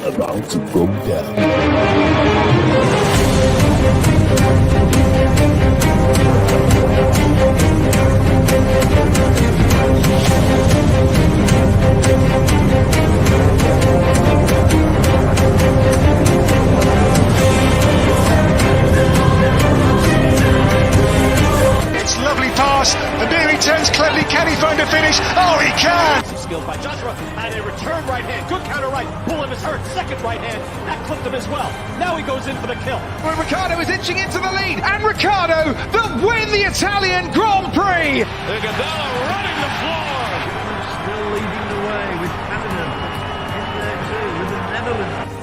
about to go down. It's lovely pass, and there he turns cleverly. Can he find a finish? Oh, he can! Skill by Joshua, and a return right hand. Good counter right. Bullet is hurt. Second right hand. That clipped him as well. Now he goes in for the kill. Well, Ricciardo is inching into the lead, and Ricciardo that win the Italian Grand Prix! Iguodala running the floor. Still leading the way with Canada in there too, with the Netherlands.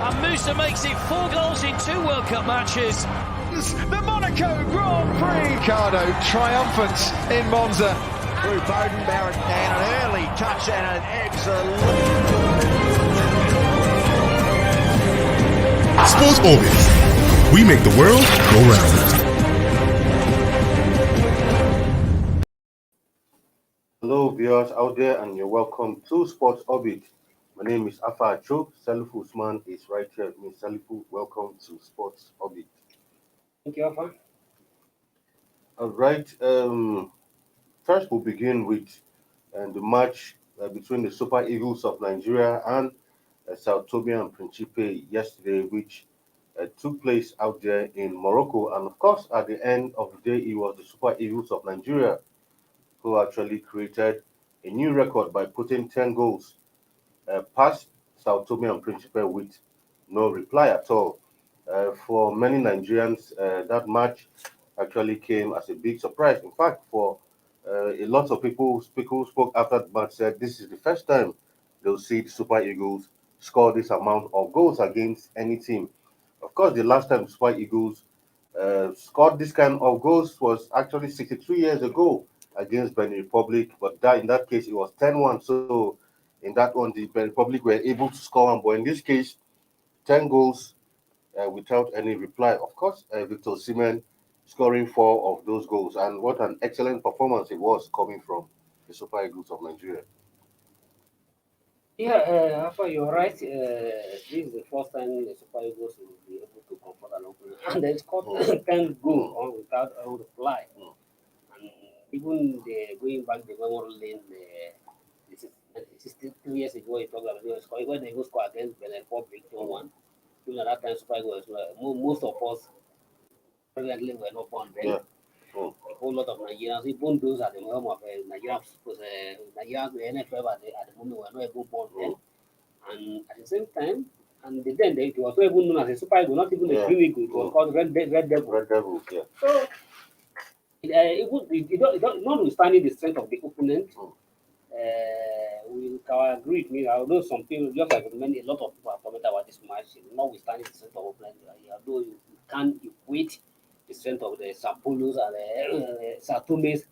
And Musa makes it 4 goals in 2 World Cup matches. The Monaco Grand Prix! Ricciardo triumphant in Monza. Through Bowden, Barrett, and an early touch and an excellent... Sports Orbit. We make the world go round. Hello viewers out there, and you're welcome to Sports Orbit. My name is Afa Achok. Salifu Usman is right here with me. Salifu, welcome to Sports Orbit. Thank you, Afa. All right. First, we'll begin with the match between the Super Eagles of Nigeria and Sao Tome and Principe yesterday, which took place out there in Morocco. And of course, at the end of the day, it was the Super Eagles of Nigeria who actually created a new record by putting 10 goals past Sao Tome and Principe with no reply at all. For many Nigerians, that match actually came as a big surprise. In fact, for a lot of people who spoke after the match said this is the first time they'll see the Super Eagles score this amount of goals against any team. Of course, the last time the Super Eagles scored this kind of goals was actually 63 years ago against Benin Republic, but in that case it was 10-1. So in that one, the Benin Republic were able to score one, but in this case, 10 goals without any reply. Of course, Victor Osimhen scoring 4 of those goals, and what an excellent performance it was coming from the Super Eagles of Nigeria. Yeah, Afa, you're right. This is the first time the Super Eagles will be able to confront an opponent, and they scored 10 goals on without a reply. And even going back the memory lane, this is 2 years ago, he talked about the score. When they go score against Benin Republic 2-1, even at that time, Super Eagles, most of us presently were not born then. Yeah. A whole lot of Nigerians, even those at the helm of Nigerians, Nigerians, the NFF at the moment were not even born then. And at the same time, and then it was not even known as a Super Eagle, not even a Green Eagle, it was called Red Devil. Red Devils, yeah. So, notwithstanding the strength of the opponent, we can agree with me. Although some people, just like a lot of people have commented about this match, notwithstanding the strength of the opponent, although you can't equate the strength of the Sao Paulos and Sao Tomes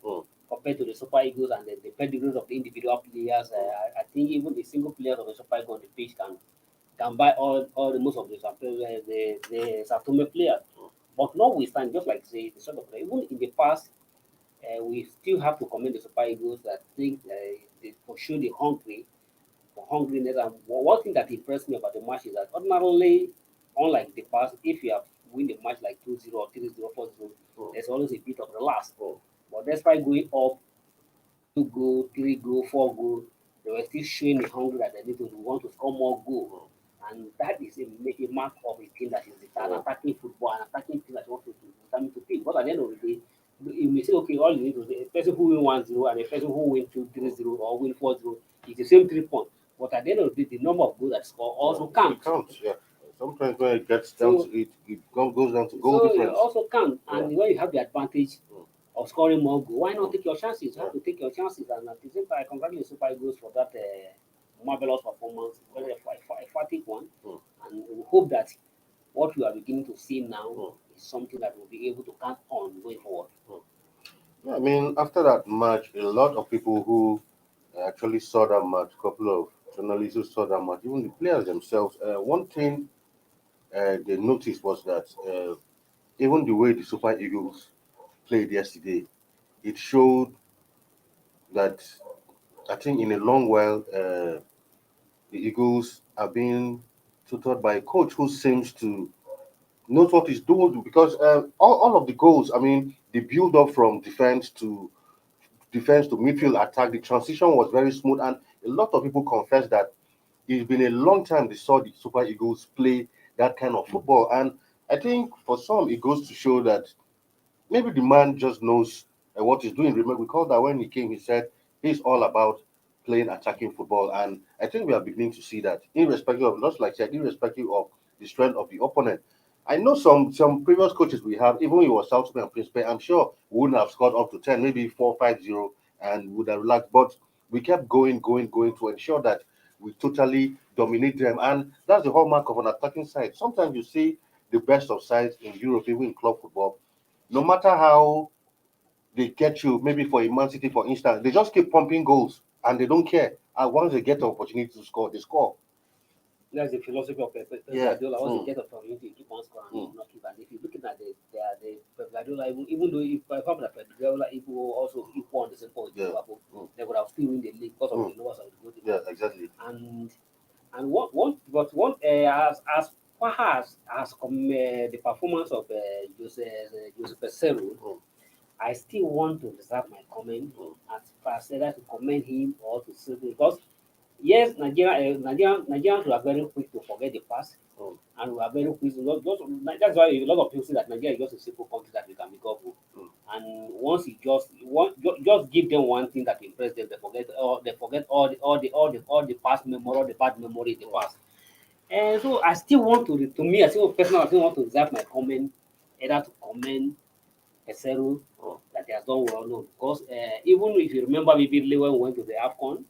compared to the Super Eagles and the pedigrees of the individual players. I think even the single players of the Super Eagles on the pitch can buy all the most of the Sao Tome players. But notwithstanding, just like say the strength of the even in the past, we still have to commend the Super Eagles that think they show the hungriness. And one thing that impressed me about the match is that ordinarily, unlike the past, if you have win the match like 2-0 or 3-0, 4-0, there's always a bit of relax. But despite going up 2 goal, 3 goal, 4 goal, they were still showing the hunger that they need to want to score more goals. And that is a mark of a team that is an attacking football, an attacking team that wants to determine to pick. But at the end of the day, you may say, okay, all you need is a person who win 1-0 and a person who win 2-3-0 or win 4-0 is the same 3 points. But at the end of the day, the number of goals that score also counts. It counts, yeah. Sometimes when it gets down to it, goes down to goal difference. So it also counts. And when you have the advantage of scoring more goals, why not take your chances? You have to take your chances. And at the same time, I congratulate Super Eagles for that marvelous performance, very emphatic one. And we hope that what we are beginning to see now is something that we'll be able to count on going forward. Yeah, I mean, after that match, a lot of people who actually saw that match, a couple of journalists who saw that match, even the players themselves, one thing they noticed was that even the way the Super Eagles played yesterday, it showed that I think in a long while, the Eagles are being tutored by a coach who seems to knows what he's doing because all of the goals, I mean, the build up from defense to midfield attack, the transition was very smooth, and a lot of people confess that it's been a long time they saw the Super Eagles play that kind of football, and I think for some it goes to show that maybe the man just knows what he's doing. Remember, recall that when he came, he said he's all about playing attacking football, and I think we are beginning to see that, irrespective of, just like I said, irrespective of the strength of the opponent. I know some previous coaches we have, even when it was Sao Tome and Principe, I'm sure we wouldn't have scored up to 10, maybe 4-5-0, and would have relaxed. But we kept going to ensure that we totally dominate them, and that's the hallmark of an attacking side. Sometimes you see the best of sides in Europe, even in club football, no matter how they get you, maybe for a Man City, for instance, they just keep pumping goals and they don't care. And once they get the opportunity to score, they score. That's the philosophy of Pep Yeah. Guardiola. Once they get opportunity, keep on scoring, not keep. And if you're looking at the Pep Guardiola, even though if Pep Guardiola equal also equal on the same point with Yeah. Liverpool, they would have still win the league because of the lowest of the good. Yeah, exactly. And what as far as the performance of Jose Peseiro, I still want to reserve my comment as far as either to commend him or to say because yes, Nigerians were very quick to forget the past, and we are very quick. That's why a lot of people say that Nigeria is just a simple country that we can make up with. And once you just give them one thing that impressed them, they forget all the past memory, all the bad memory in the past. And so I still want to me, I still personally, I still want to reserve my comment, either to comment Pesero that he has done well, no, because even if you remember vividly when we went to the Afcon,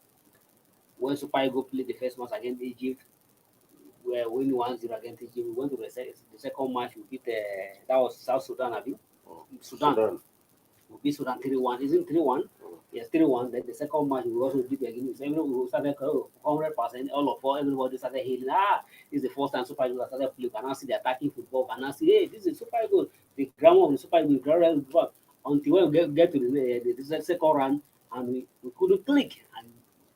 when Super Eagles played the first match against Egypt, we win 1-0 against Egypt. We went to the second match, we beat that was South Sudan, I think. Sudan. We beat Sudan 3-1. Isn't 3-1? Yes, 3-1. Then the second match, we also beat again. So we started 100%. All of us, everybody started hailing. This is the first time Super Eagles started playing. Can I see the attacking football? Can I see, hey, this is Super Eagles. The grammar of the Super Eagles, until when we get to the second round, and we couldn't click, and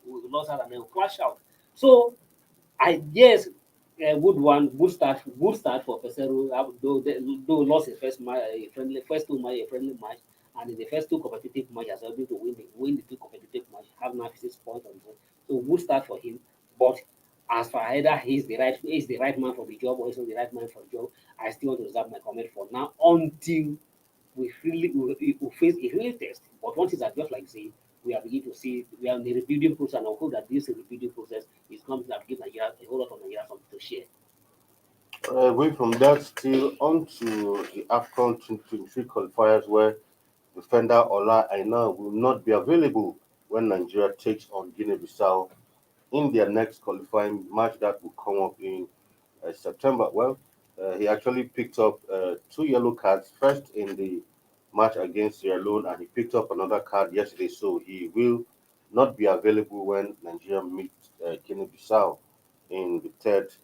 we lost out and then we crashed out. So I guess good start for Pesero. Though lost his first match, a friendly match, and in the first two competitive matches, was able to win the two competitive matches, have 96 points on it. So good start for him. But as for either he's the right man for the job or he's not the right man for the job, I still want to reserve my comment for now until we face a real test. But once it's just like say we are beginning to see we are in the rebuilding process, and I hope that this rebuilding process is going to give Nigeria a whole lot of Nigeria something to share. Away from that, still on to the Afcon 2023 qualifiers, where defender Ola Aina will not be available when Nigeria takes on Guinea-Bissau in their next qualifying match that will come up in September. Well, he actually picked up two yellow cards, first in the match against Sierra Leone, and he picked up another card yesterday, so he will not be available when Nigeria meet Guinea-Bissau in the third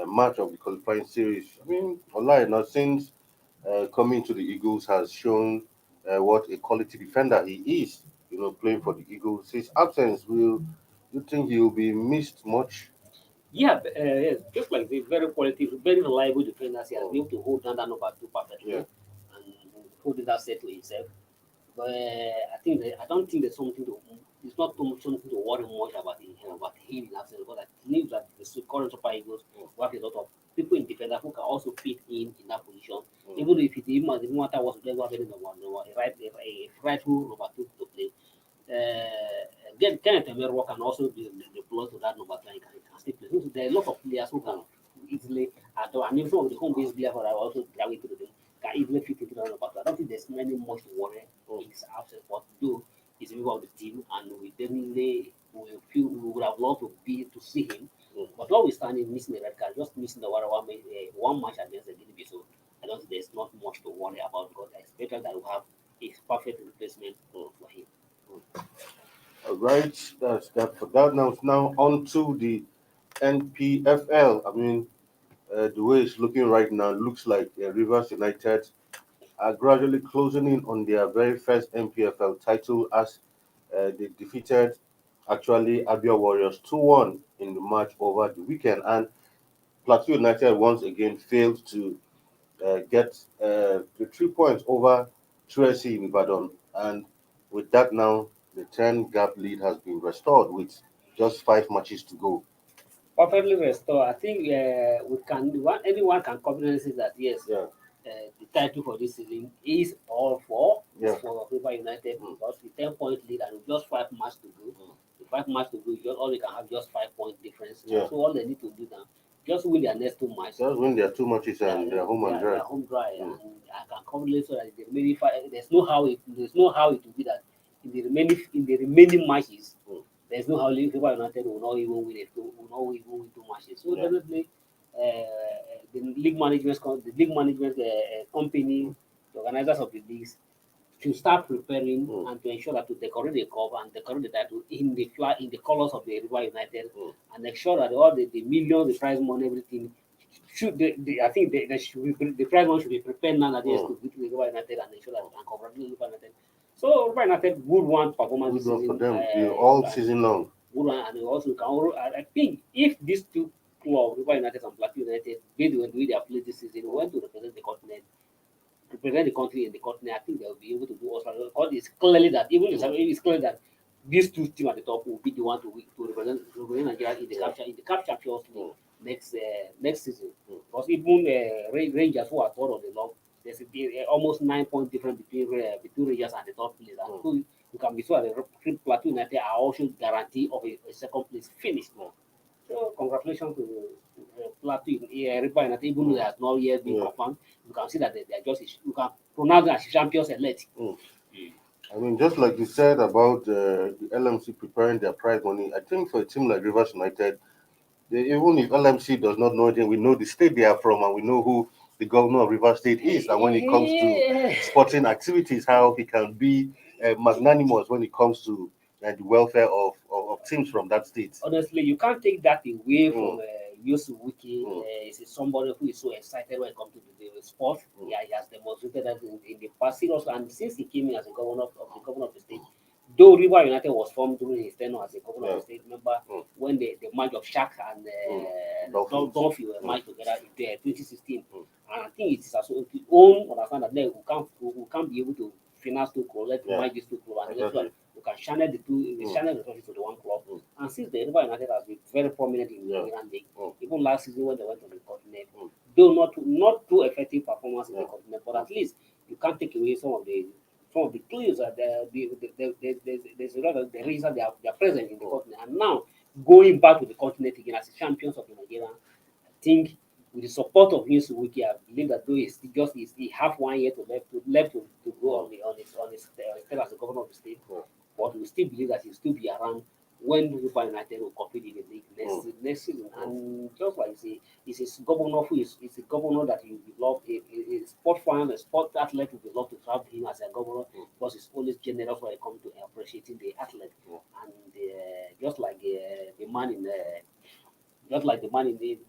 match of the qualifying series. I mean, online now, since coming to the Eagles, has shown what a quality defender he is, playing for the Eagles. His absence, will you think he will be missed much? Yeah, yes, just like the very quality, very reliable defenders, he has been able to hold down that number two perfectly Yeah. and holding that set to himself. But I don't think there's something to. It's not too much something to worry much about him in that sense because I believe that the current Super Eagles we have a lot of people in defender who can also fit in that position. Even if it even matter what they have a rightful number two to play. Again, Kenneth Emeruo can also be deployed to that number 10. He can still play. So there are a lot of players who can easily, and even some of the home based players who are also grabbing to the game can easily fit into that number 2. I don't think there's many much to worry in his absence, but though he's a member of the team, and we definitely we would have loved to see him. But notwithstanding missing the red card, just missing the one match against the Guinea, so I don't think there's not much to worry about because it's better that we have a perfect replacement for him. All right, that's that for that. Now on to the NPFL. I mean, the way it's looking right now, looks like Rivers United are gradually closing in on their very first NPFL title as They defeated actually Abia Warriors 2-1 in the match over the weekend, and Plateau United once again failed to get the 3 points over Tracy in Ibadan, and with that now the 10 gap lead has been restored with just 5 matches to go. Perfectly restored. I think anyone can confidently say that yes, Yeah, the title for this season is all for yeah. River United because the 10 point lead and with just 5 matches to go. The 5 matches to go, just all they can have just 5 point difference. Yeah. So all they need to do now, just win their next 2 matches. Just win their 2 matches and they're home and dry. They're home dry, and I can confidently say that the remaining five, there's no how it will be that in the remaining matches. There's no how Liverpool United will not even win it, will not even win 2 matches. So Yeah. definitely, the league management company, the organizers of the leagues, to start preparing and to ensure that to decorate the cup and decorate the title in the colors of the River United, and ensure that all the millions, the prize money, everything I think the prize money should be prepared now that they has to beat the River United and ensure that and congratulate River United. So River United good one performance Good this one for season. them all season long. Good one, and also I think if these two clubs, River United and Plateau United, based on the way they have played this season, went to represent the continent, represent the country in the continent, I think they'll be able to do also. Because it's clearly that it's clear that these two teams at the top will be the one to represent Nigeria in the CAF Champions League next season. Because even Rangers, who are third of the log, there's almost 9 point difference between Rangers and the third place. And so you can be sure that the Plateau United are also guaranteed of a second place finish. So congratulations to Plateau River United, even though they have not yet been confirmed. You can see that they are just you can pronounce them as champions elect. I mean, just like you said about the LMC preparing their prize money, I think for a team like Rivers United, even if LMC does not know anything, we know the state they are from and we know who the governor of Rivers State is. And when it comes to sporting activities, how he can be magnanimous when it comes to the welfare of teams from that state. Honestly, you can't take that away from Yusuf Wiki. He's somebody who is so excited when it comes to the sport. Yeah, he has demonstrated that in the past years, and since he came in as a governor of the state. Though River United was formed during his tenure as a governor of the state, remember when the match of Shaq and Dolphin were matched together in 2016, and I think it is also his own understand that we can't be able to finance two clubs, let's match these two clubs, and Exactly. we can channel the resources to the one club. And since the River United has been very prominent in the Nigerian league, even last season when they went on the continent, though not too effective performance in the continent, but at least you can't take away some of the clues that there's a lot of the reason they are present in the continent. And now going back to the continent again as the champions of the Nigeria, I think with the support of Yusuf Wiki, I believe that though he have 1 year to go on his term as the governor of the state, but we still believe that he'll still be around when River United will compete in the league next season. And just like you say, he's a governor who is a governor that you love, a sport fan, a sport athlete who would love to have him as a governor because he's always generous when it comes to appreciating the athlete. And just like the man in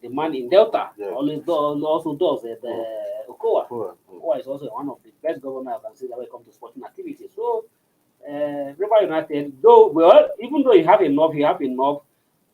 the man in Delta also does Okowa. Okowa is also one of the best governors I can see that when it comes to sporting activities. So River United, even though you have enough,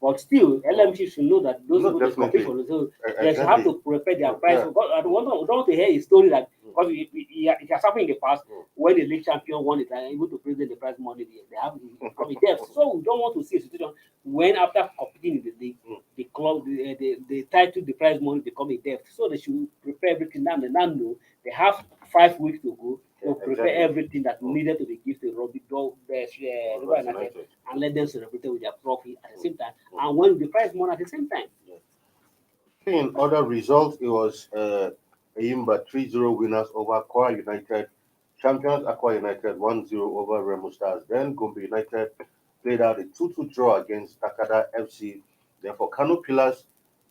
but still, LMC should know that those who compete for so they should have to prepare their price. I don't want to hear a story that because it has happened in the past when the league champion won it and able to present the prize money, they have become a debt. So we don't want to see a situation when after competing in the league, the club, the title, the prize money become a debt. So they should prepare everything now. They now know they have 5 weeks to go. To prepare everything that needed to be given to River United and let them celebrate with their trophy at the same time and win the prize money at the same time. In other results, it was Ayimba 3-0 winners over Akwa United. Champions Akwa United 1-0 over Remo Stars. Then Gombe United played out a 2-2 draw against Takada FC. Then for Kano Pillars,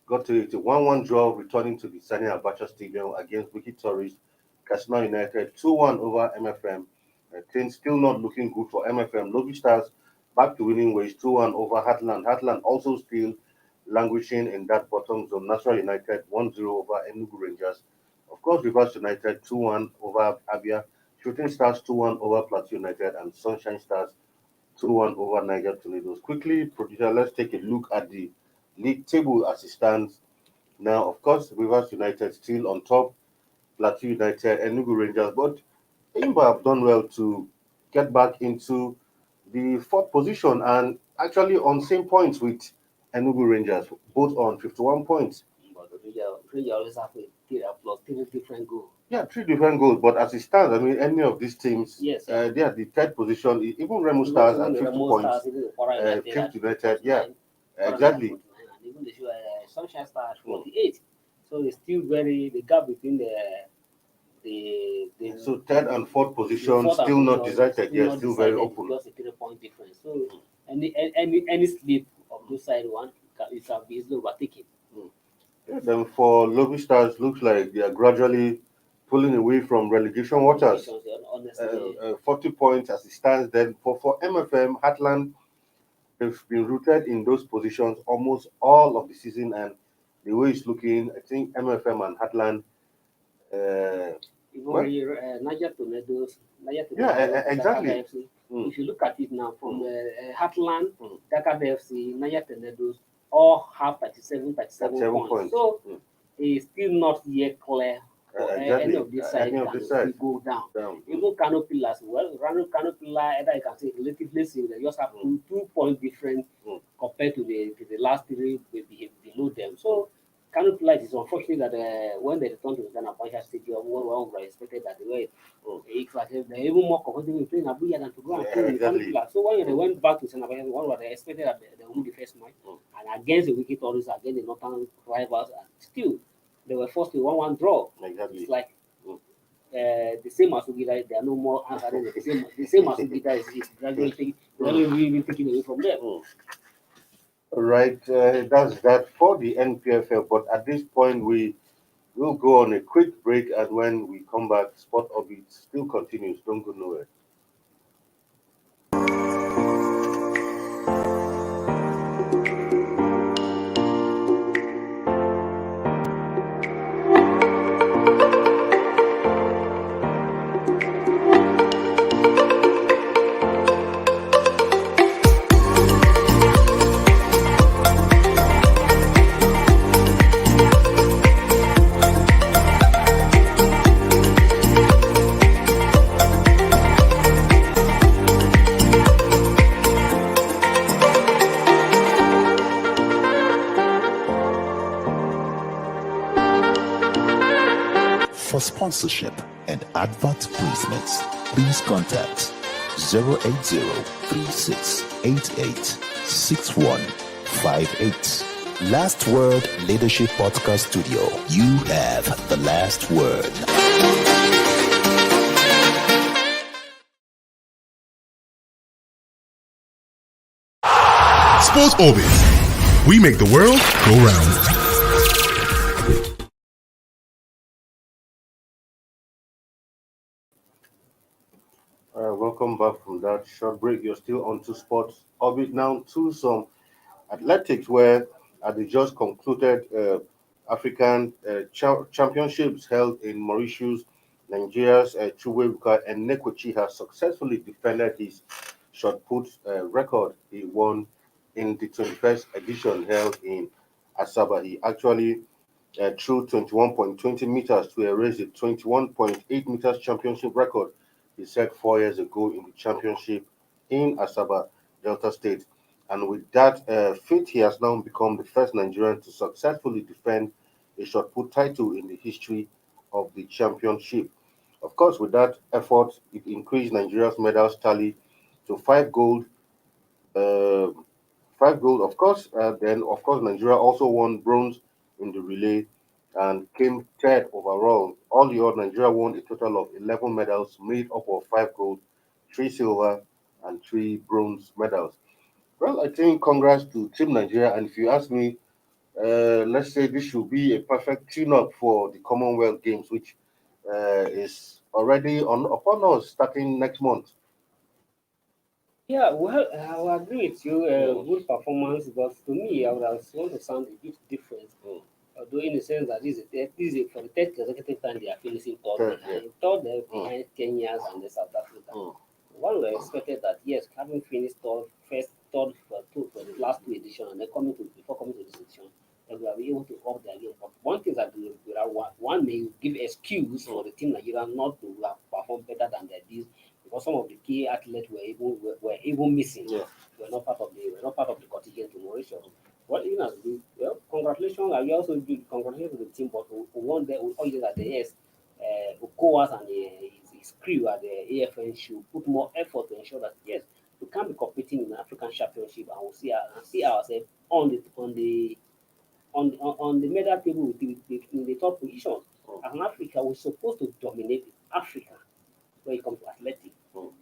got to a 1-1 draw, returning to the Sani Abacha Stadium against Wiki Tourists. Kasima United 2-1 over MFM. Things still not looking good for MFM. Lobby Stars back to winning ways 2-1 over Heartland. Heartland also still languishing in that bottom zone. National United 1-0 over Enugu Rangers. Of course, Rivers United 2-1 over Abia. Shooting Stars 2-1 over Plateau United, and Sunshine Stars 2-1 over Niger Tornadoes. Quickly, producer, let's take a look at the league table as it stands now. Of course, Rivers United still on top, Plateau United, Enugu Rangers, but Imba have done well to get back into the fourth position and actually on same points with Enugu Rangers, both on 51 points. But the Ranger always have plus three different goals. Yeah, three different goals, but as it stands, I mean, any of these teams, Yes, they are the third position. Even Remo Stars at 50 Remo points, Stars, even the Quora United Fifth at United, yeah, 49, Quora exactly. at 49, and even the Sunshine Star at 48. So it's still the gap between the So third and fourth position fourth and still not position decided. still Yeah, not still very decided, open. just a 3-point difference. So any slip of those side one, it can be easily overtaken. Yeah, then for Lobby Stars, looks like they are gradually pulling away from relegation waters. Honestly, 40 points as it stands. Then for MFM, Heartland, they've been rooted in those positions almost all of the season, and the way it's looking, I think MFM and Heartland, even well, Niger Tornadoes, yeah, Dakar exactly. FC. Mm. If you look at it now from Heartland, Mm. Dakar FC, Niger Tornadoes, all have 37 37 points. So Mm. it's still not yet clear for any Exactly. of this side Any of can this still side go down. down. Even Canopy as well. Canopy, either you can say relatively similar, they just have 2 point difference Mm. compared to the last three below them. So Canopy is unfortunate that when they return to the Ghana Puncher Stadium, one would have expected that they were it's like they're even more comfortable playing Abuja than to go and play in Exactly. Canopy. So when they went back to Ghana Puncher, one would have expected that they won the first match and against the wicked Tories, against the Northern rivals, and still they were forced to 1-1 draw. Exactly. It's like the same as Ugida, they are no more answering the same as Ugida is gradually being taken away from them. Right, that's that for the NPFL. But at this point, we will go on a quick break, and when we come back, Sport Orbit still continues. Don't go nowhere. For sponsorship and advert placements, please contact 080-3688-6158. Last Word Leadership Podcast Studio. You have the last word. Sports Orbit. We make the world go round. Welcome back from that short break. You're still on to Sports Orbit now to some athletics, where they just concluded African championships held in Mauritius. Nigeria's Chukwuebuka and Nekwechi has successfully defended his shot put record he won in the 21st edition held in Asaba. He actually threw 21.20 meters to erase the 21.8 meters championship record he set 4 years ago in the championship in Asaba, Delta State. And with that feat, he has now become the first Nigerian to successfully defend a shot put title in the history of the championship. Of course, with that effort, it increased Nigeria's medals tally to 5 gold. Uh, 5 gold, of course. Then, of course, Nigeria also won bronze in the relay and came third overall. All in all, Nigeria won a total of 11 medals, made up of 5 gold, 3 silver, and 3 bronze medals. Well, I think congrats to Team Nigeria. And if you ask me, let's say this should be a perfect tune-up for the Commonwealth Games, which is already upon us starting next month. Yeah, well, I will agree with you. Good performance, but to me, I would have want to sound a bit different. Although, in the sense that for the third consecutive time they are finishing third Third, behind, third behind Mm. Kenyans and the South Africa. one would have expected that yes, having finished third for the last two editions, and then before coming to this edition, they will be able to up their game. But one thing that one may give excuse for the team Nigeria not to have performed better than they did because some of the key athletes were even missing. Yeah. Were not part of the contingent to Mauritius. Well, you know, congratulations. I also give congratulations to the team, but who won there, all you at the yes, Okowas and his crew at the AFN should put more effort to ensure that yes, we can be competing in the African Championship and we'll see ourselves on the medal table in the top positions. As an Africa, we're supposed to dominate Africa when it comes to athletics.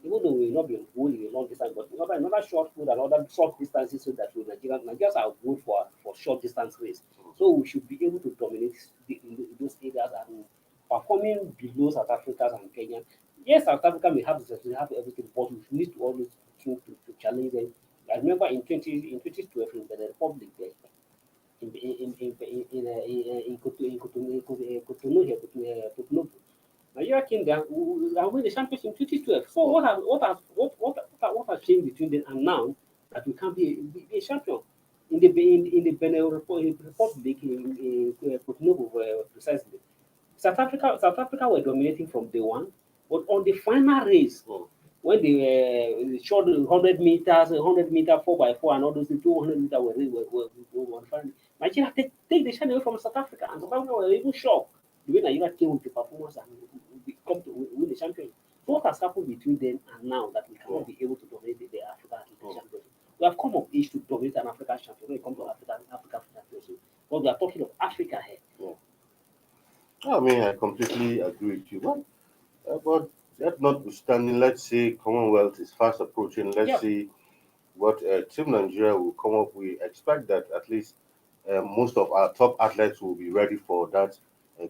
Even though we will not be good in a long distance, but another short put and other short distances so that Nigerians are good for short distance race. So we should be able to dominate in those areas and performing below South Africa and Kenya. Yes, South Africa may have everything, but we need to always think to challenge them. I remember in 2012 in the Republic there, in Cotonou, Nigeria came down and win the championship in 2012. So what has changed between then and now that we can't be a champion in the Benin Republic in Cotonou precisely. South Africa were dominating from day one, but on the final race, when they shot 100 meters, 100 meter 4x4, and all those 200 meter were final. Nigeria take the shine away from South Africa, and South Africa were even shocked the way Nigeria came with the performance and come to win the championship. So what has happened between then and now that we cannot be able to dominate the African championship? We have come of age to dominate an African champion when it comes to African championship. But we are talking of Africa here. I mean, I completely agree with you. But that notwithstanding, let's say Commonwealth is fast approaching. Let's see what Team Nigeria will come up. We expect that at least most of our top athletes will be ready for that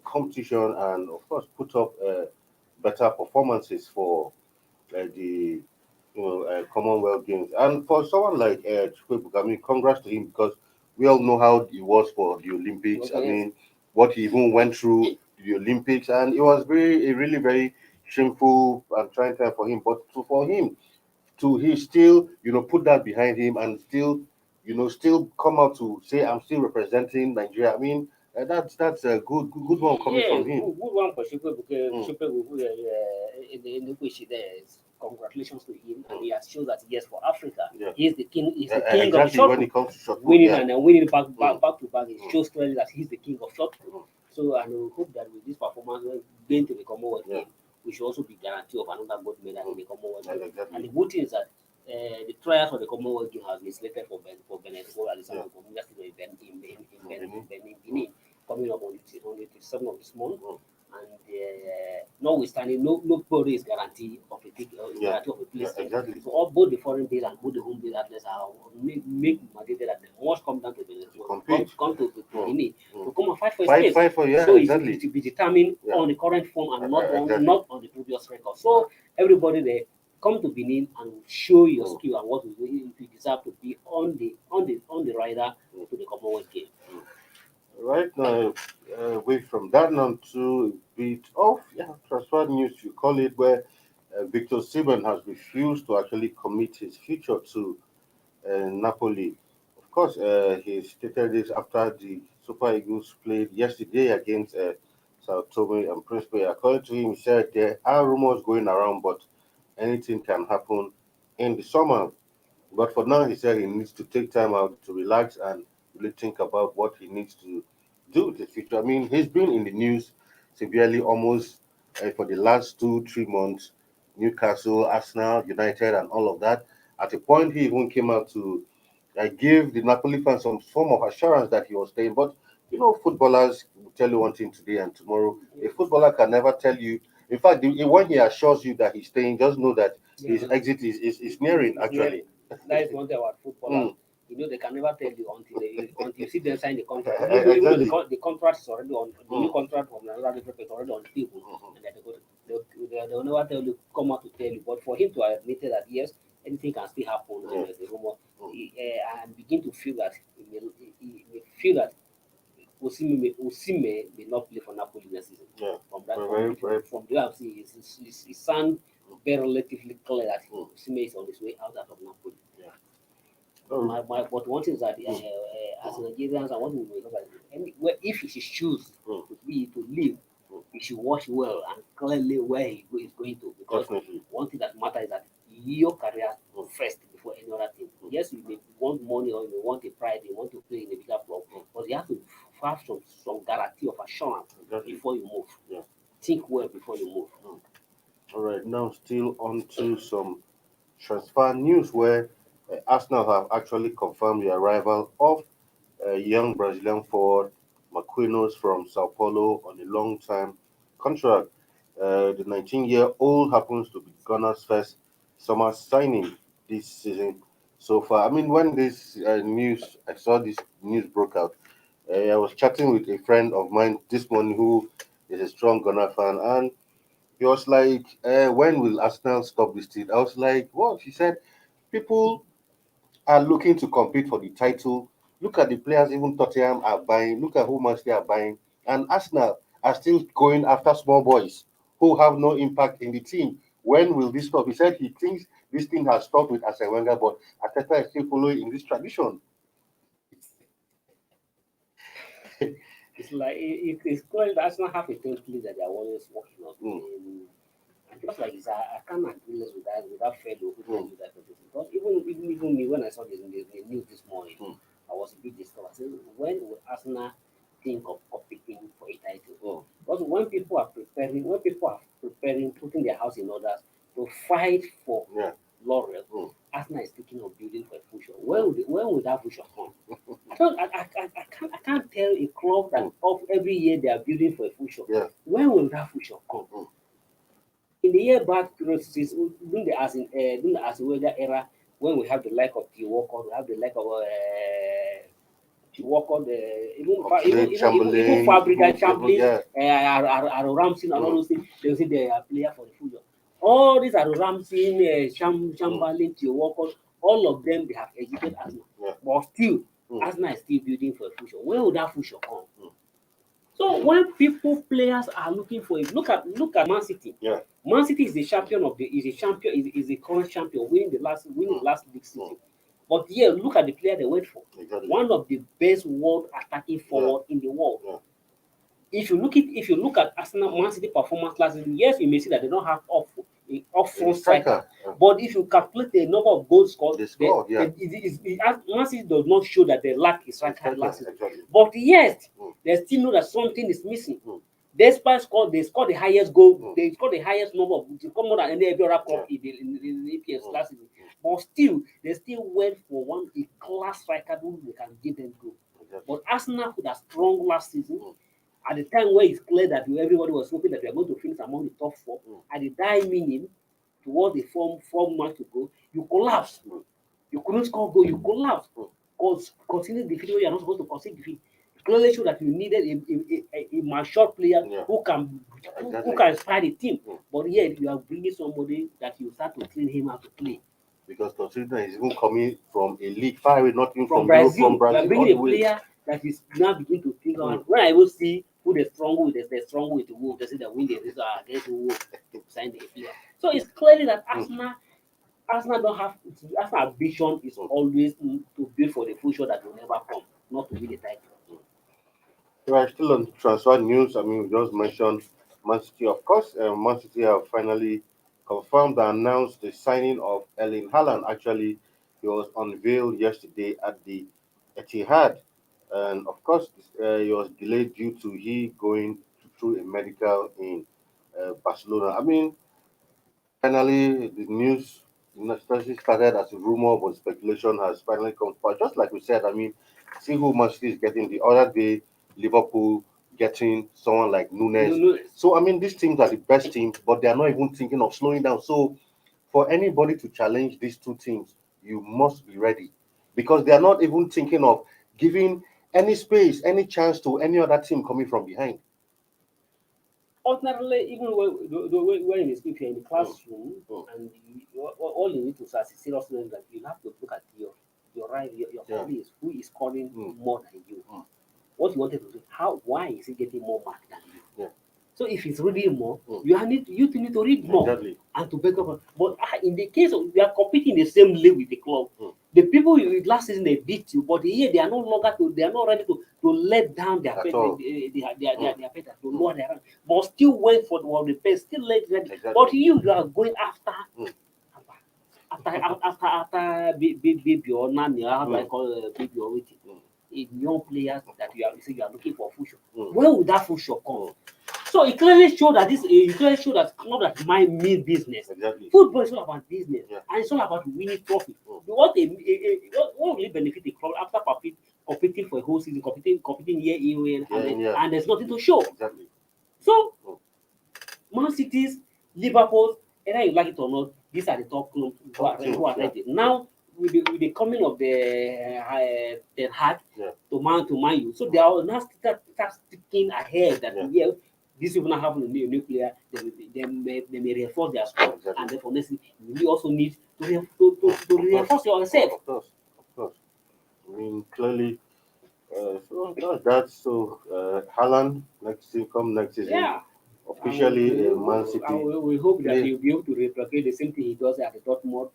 competition and, of course, put up better performances for the Commonwealth Games. And for someone like Chukwuebuka, I mean, congrats to him because we all know how he was for the Olympics. I mean, what he even went through the Olympics, and it was a really very shameful and trying time for him. But for him he still put that behind him and still come out to say I'm still representing Nigeria. I mean, that's a good one coming from him. Good one for Chukwuebuka in the wish there is. Congratulations to him, and he has shown that yes, for Africa, he's the king. He's the king exactly of shot when it comes to shot winning and then winning back to back. It shows clearly that he's the king of shot put. So I hope that with this performance, when going to the Commonwealth game, we should also be guaranteed of another gold medal in the Commonwealth game. Exactly. And the good thing is that the trials for the Commonwealth game has been slated for Benin in Benin, coming up on the 7th of this month. And notwithstanding, nobody is guaranteed of a ticket or guarantee of a place. Exactly. So both the foreign based and both the home based athletes are make mandated that they must come down to Benin to come to Benin to come and fight for a space. So exactly. it will be determined on the current form and not on the previous record. So everybody there come to Benin and show your skill and what you deserve to be on the rider to the Commonwealth game. Right now, away from that now to a bit of transfer news, you call it, where Victor Osimhen has refused to actually commit his future to Napoli. Of course, he stated this after the Super Eagles played yesterday against Sao Tome and Principe. According to him, he said there are rumors going around, but anything can happen in the summer. But for now, he said he needs to take time out to relax and really think about what he needs to do with his future. I mean, he's been in the news severely almost for the last 2-3 months. Newcastle, Arsenal, United, and all of that. At a point, he even came out to give the Napoli fans some form of assurance that he was staying. But footballers will tell you one thing today and tomorrow. A footballer can never tell you. In fact, when he assures you that he's staying, just know that his exit is nearing. Actually, that is one thing about footballers. They can never tell you until you see them sign the contract. Exactly. Even though the contract is already on the new contract from another is already on the table, and they'll never tell you, come out to tell you. But for him to admit that yes, anything can still happen, and there's a rumor, I begin to feel that he may feel that Osimhen may not play for Napoli next season. Yeah. From the way I've seen, he sound very relatively clear that Osimhen is on his way out of Napoli. But one thing is that as Nigerians, I want to know that if he should choose to leave, he should watch well and clearly where he is going to. Because one thing that matters is that your career first before any other thing. Yes, you may want money or you may want a pride, you want to play in a bigger club, but you have to have some guarantee of assurance before you move. Think well before you move. All right, now still on to some transfer news where Arsenal have actually confirmed the arrival of young Brazilian forward Marquinhos from Sao Paulo on a long-time contract. The 19-year-old happens to be Ghana's first summer signing this season so far. I mean, when this I saw this news broke out, I was chatting with a friend of mine this morning who is a strong Ghana fan, and he was like, when will Arsenal stop this thing? I was like, what? He said, people are looking to compete for the title. Look at the players even Tottenham are buying. Look at who much they are buying. And Arsenal are still going after small boys who have no impact in the team. When will this stop? He said he thinks this thing has stopped with Arsene Wenger, but Arteta is still following in this tradition. It's like it's clear that Arsenal have a template that they are always working on. And just like this, I can't agree less with that fellow who told you that. Because even me, when I saw the news this morning, I was a bit disturbed. I said, when will Arsenal think of competing for a title? Because when people are preparing, putting their house in order to fight for laurel, Arsenal is thinking of building for a future. When will that future come? I can't tell a club that of every year they are building for a future. When will that future come? In the year back, since during the Arsene Wenger era, when we have the like of T. Walker, we have the like of T. Walker, even Fabricant Chamberlain, Aaron Ramsey, and all those things, they will say they are player for the future. All these Aaron Ramsey, Chamberlain, T. Walker, all of them they have educated Arsenal, but still, Arsenal is still building for the future. When will that future come? So when players are looking for it, look at Man City. Man City is the champion is the current champion, winning the last big season. But look at the player they went for. One of the best world attacking forward in the world. If you look at Arsenal Man City performance last season, yes, you may see that they don't have off front striker. But if you calculate the number of goals scored, Man City does not show that they lack a striker last season. But yet, they still know that something is missing. Despite they scored the highest goal, they scored the highest number of more than any other club in the EPS last season. But still, they still went for a class striker who they can give them goal. But Arsenal could have strong last season. At the time where it's clear that everybody was hoping that we are going to finish among the top four, at the dying minute, towards the four months to go, you collapse. You couldn't score goal, you collapse. Because conceding defeat where you are not supposed to concede defeat. Clearly show that you needed a mature player who can inspire the team. But yet you are bringing somebody that you start to clean him out to play. Because considering he's even coming from a league far away, not even from Brazil. Europe, from Brazil. You are bringing a player that is now beginning to think on. When I will see who they strong with, they strong with the Wolves, they say that win the race against the Wolves to sign the player. So it's clearly that Arsenal don't have Arsenal ambition is always to build for the future that will never come, not to win the title. Right, still on transfer news. I mean, we just mentioned Man City, of course. Man City have finally confirmed and announced the signing of Erling Haaland. Actually, he was unveiled yesterday at the Etihad, and of course, he was delayed due to he going through a medical in Barcelona. I mean, finally, the news especially started as a rumor, but speculation has finally come forward. Just like we said, I mean, see who Man City is getting the other day. Liverpool getting someone like Nunes. So I mean, these teams are the best teams, but they are not even thinking of slowing down. So for anybody to challenge these two teams, you must be ready, because they are not even thinking of giving any space, any chance to any other team coming from behind. Ordinarily, even when you speak in the classroom, and all you need to say as a serious student, that you have to look at your colleagues who is scoring more than you. What you wanted to do, why is he getting more mark than you? So if he's reading more, you need to read more. Exactly. and to back up. But in the case of we are competing in the same league with the club, the people last season they beat you, but here they are no longer they are not ready to let down their pet, their pet to lower their rank, but still wait for the best, still let ready. Exactly. But you are going after baby or nanny, how do I call baby or waiting? Young players that you are looking for future. Where would that future come? So it clearly shows that club that mind mean business. Exactly. Football is all about business, Yeah. and it's all about winning trophy. What will really benefit the club after competing for a whole season, competing year in, and there's nothing to show. Exactly. So, Man City's, Liverpool, either you like it or not, these are the top clubs who are ready. Now, with the coming of the Ten Hag to Man U, so they are now start sticking ahead that these people now have a new player, they may reinforce their squad, and therefore next you also need to reinforce yourself. Of course. I mean, clearly, so Haaland next season. Yeah. Officially, Man City. We hope that he'll be able to replicate the same thing he does at the Dortmund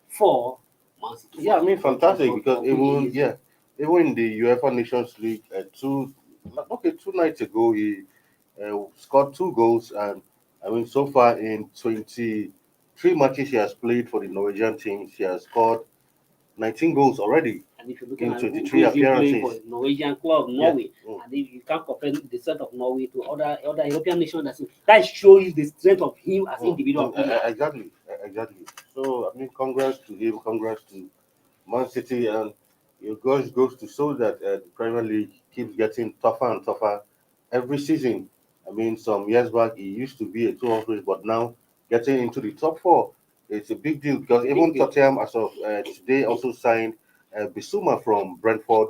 for Man City. Yeah, I mean, fantastic because even in the UEFA Nations League, 2 nights ago, he scored 2 goals, and I mean, so far in 23 matches he has played for the Norwegian team, he has scored 19 goals already. And if you look in at 23 appearances for the Norwegian club, Norway, and if you can't compare the strength of Norway to other European nations, that shows you the strength of him as individual player. Exactly. So I mean, congrats to him, congrats to Man City, and it goes to show that the Premier League keeps getting tougher and tougher every season. I mean, some years back it used to be a 2-horse race, but now getting into the top 4, it's a big deal because even Tottenham, as of today, also signed Bissouma from Brentford.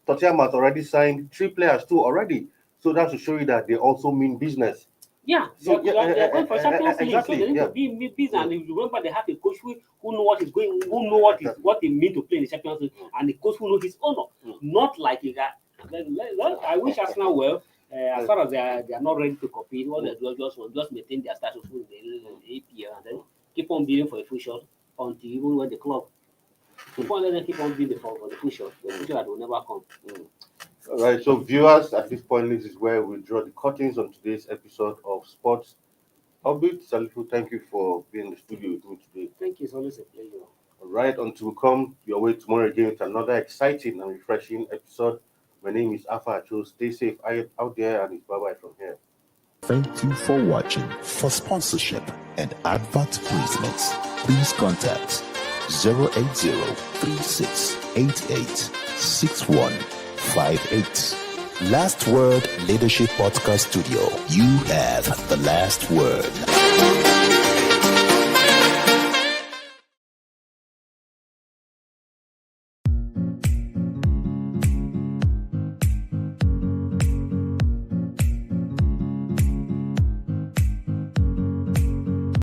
Tottenham has already signed 3 players too already, so that should show you that they also mean business. Yeah, so they're going for Champions League, exactly, so they need to be business. And if you remember, they have a coach who know what is going, who know what it means to play in the Champions League, and the coach who knows his honor, not like a guy. I wish Arsenal well. As far as they are not ready to compete, what they do just maintain their status in the APL and then keep on building for the future until even when the club. Keep on letting them keep on building for the future that will never come. All right, so viewers, at this point, this is where we draw the curtains on today's episode of Sports. Albeit, Salifu, thank you for being in the studio with me today. Thank you, it's always a pleasure. All right, until we come your way tomorrow again with another exciting and refreshing episode. My name is Alpha Acho. Stay safe out there, and it's bye-bye from here. Thank you for watching. For sponsorship and advert placements, please contact 080-3688-6158. Last Word Leadership Podcast Studio. You have the last word.